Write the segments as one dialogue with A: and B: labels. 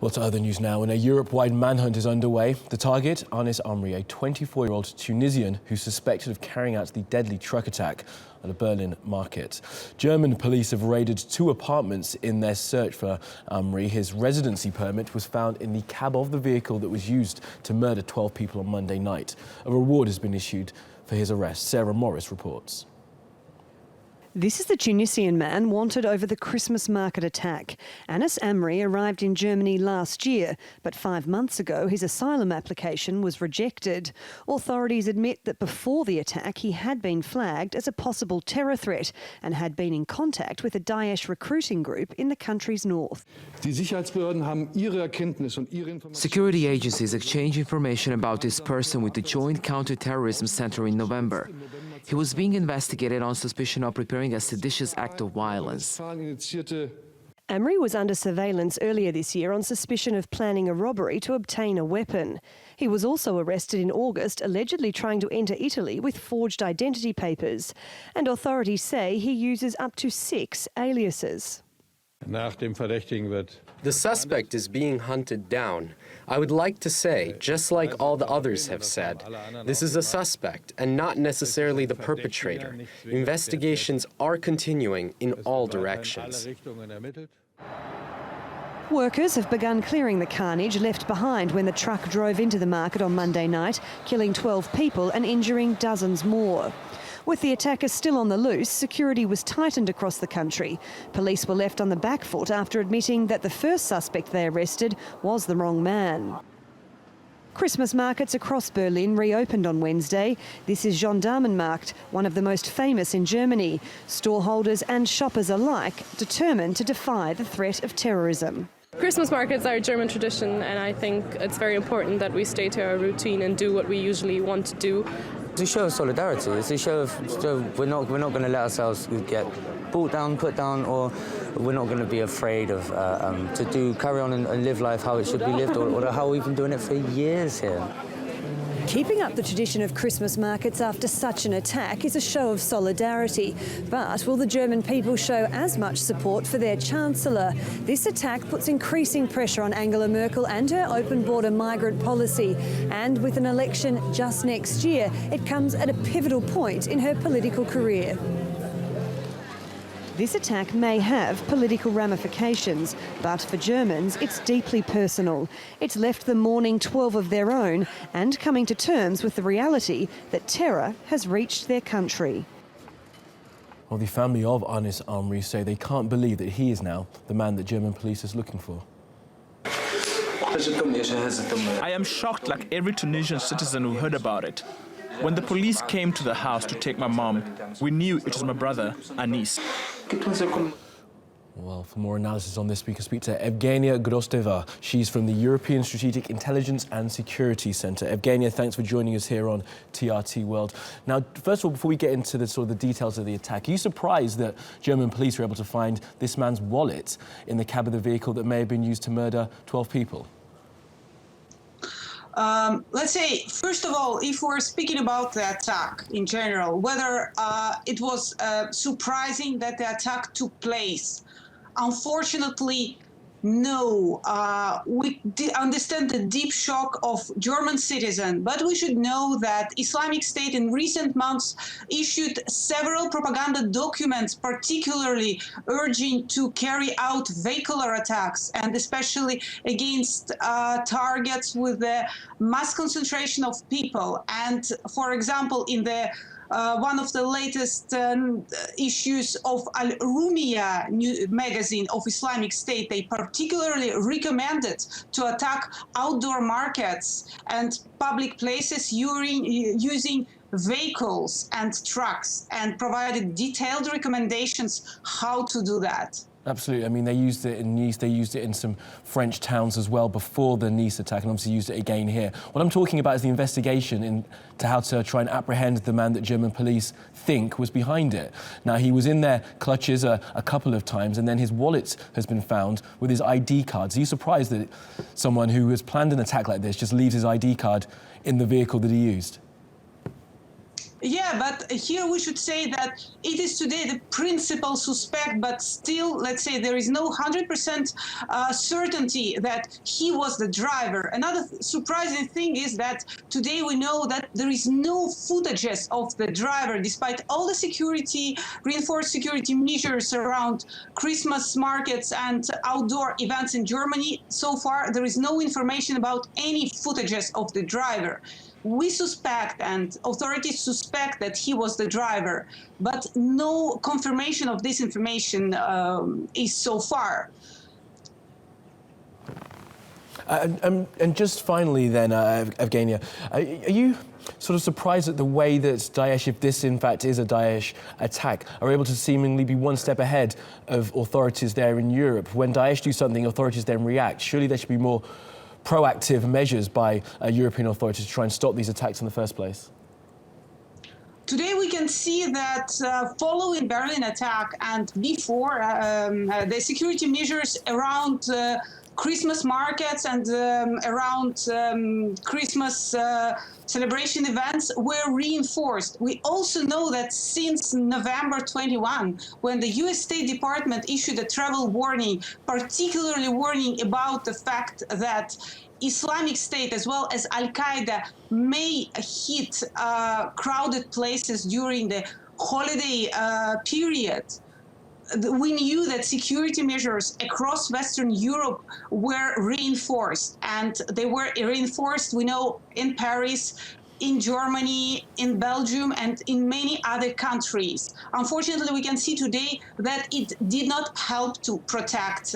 A: Well, to other news now. When a Europe-wide manhunt is underway, the target, Anis Amri, a 24-year-old Tunisian who's suspected of carrying out the deadly truck attack at a Berlin market. German police have raided 2 apartments in their search for Amri. His residency permit was found in the cab of the vehicle that was used to murder 12 people on Monday night. A reward has been issued for his arrest. Sarah Morice reports.
B: This is the Tunisian man wanted over the Christmas market attack. Anis Amri arrived in Germany last year, but 5 months ago his asylum application was rejected. Authorities admit that before the attack he had been flagged as a possible terror threat and had been in contact with a Daesh recruiting group in the country's north.
C: Security agencies exchanged information about this person with the Joint Counter-Terrorism Center in November. He was being investigated on suspicion of preparing a seditious act of violence.
B: Amri was under surveillance earlier this year on suspicion of planning a robbery to obtain a weapon. He was also arrested in August, allegedly trying to enter Italy with forged identity papers. And authorities say he uses up to 6 aliases.
D: The suspect is being hunted down. I would like to say, just like all the others have said, this is a suspect and not necessarily the perpetrator. Investigations are continuing in all directions.
B: Workers have begun clearing the carnage left behind when the truck drove into the market on Monday night, killing 12 people and injuring dozens more. With the attackers still on the loose, security was tightened across the country. Police were left on the back foot after admitting that the first suspect they arrested was the wrong man. Christmas markets across Berlin reopened on Wednesday. This is Gendarmenmarkt, one of the most famous in Germany. Storeholders and shoppers alike determined to defy the threat of terrorism.
E: Christmas markets are a German tradition, and I think it's very important that we stay to our routine and do what we usually want to do.
F: It's a show of solidarity. It's a show of we're not going to let ourselves get put down, or we're not going to be afraid of carry on and live life how it should be lived, or how we've been doing it for years here.
B: Keeping up the tradition of Christmas markets after such an attack is a show of solidarity. But will the German people show as much support for their Chancellor? This attack puts increasing pressure on Angela Merkel and her open border migrant policy. And with an election just next year, it comes at a pivotal point in her political career. This attack may have political ramifications, but for Germans, it's deeply personal. It's left them mourning 12 of their own and coming to terms with the reality that terror has reached their country.
A: Well, the family of Anis Amri say they can't believe that he is now the man that German police is looking for.
G: I am shocked like every Tunisian citizen who heard about it. When the police came to the house to take my mom, we knew it was my brother, Anis.
A: Well, for more analysis on this, we can speak to Evgenia Gvozdeva. She's from the European Strategic Intelligence and Security Centre. Evgenia, thanks for joining us here on TRT World. Now, first of all, before we get into the details of the attack, are you surprised that German police were able to find this man's wallet in the cab of the vehicle that may have been used to murder 12 people?
H: Let's say, first of all, if we're speaking about the attack in general, whether it was surprising that the attack took place. Unfortunately, no. We understand the deep shock of German citizens, but we should know that Islamic State in recent months issued several propaganda documents, particularly urging to carry out vehicular attacks, and especially against targets with the mass concentration of people. And, for example, in the one of the latest issues of Al-Rumiyya magazine of Islamic State, they particularly recommended to attack outdoor markets and public places using vehicles and trucks, and provided detailed recommendations how to do that.
A: Absolutely. I mean, they used it in Nice, they used it in some French towns as well before the Nice attack, and obviously used it again here. What I'm talking about is the investigation into how to try and apprehend the man that German police think was behind it. Now, he was in their clutches a couple of times, and then his wallet has been found with his ID cards. Are you surprised that someone who has planned an attack like this just leaves his ID card in the vehicle that he used?
H: Yeah, but here we should say that it is today the principal suspect, but still, let's say there is no 100% certainty that he was the driver. Another surprising thing is that today we know that there is no footages of the driver, despite all the reinforced security measures around Christmas markets and outdoor events in Germany. So far, there is no information about any footages of the driver. We suspect, and authorities suspect, that he was the driver, but no confirmation of this information is so far.
A: And just finally then, Evgenia, are you sort of surprised at the way that Daesh, if this in fact is a Daesh attack, are able to seemingly be one step ahead of authorities there in Europe? When Daesh do something, authorities then react. Surely there should be more proactive measures by European authorities to try and stop these attacks in the first place.
H: Today we can see that following Berlin attack and before, the security measures around Christmas markets and around Christmas celebration events were reinforced. We also know that since November 21, when the US State Department issued a travel warning, particularly warning about the fact that Islamic State as well as Al-Qaeda may hit crowded places during the holiday period, we knew that security measures across Western Europe were reinforced, and they were reinforced, we know, in Paris, in Germany, in Belgium, and in many other countries. Unfortunately, we can see today that it did not help to protect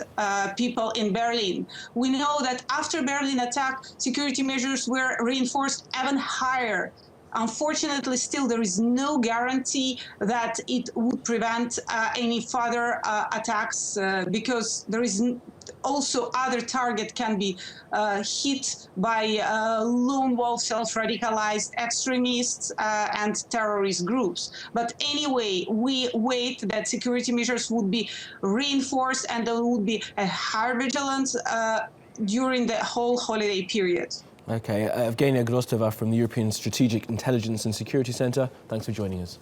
H: people in Berlin. We know that after Berlin attack, security measures were reinforced even higher. Unfortunately, still there is no guarantee that it would prevent any further attacks because there is also other target can be hit by lone wolf self-radicalized extremists and terrorist groups. But anyway, we wait that security measures would be reinforced and there would be a higher vigilance during the whole holiday period.
A: Okay, Evgenia Gvozdeva from the European Strategic Intelligence and Security Centre, thanks for joining us.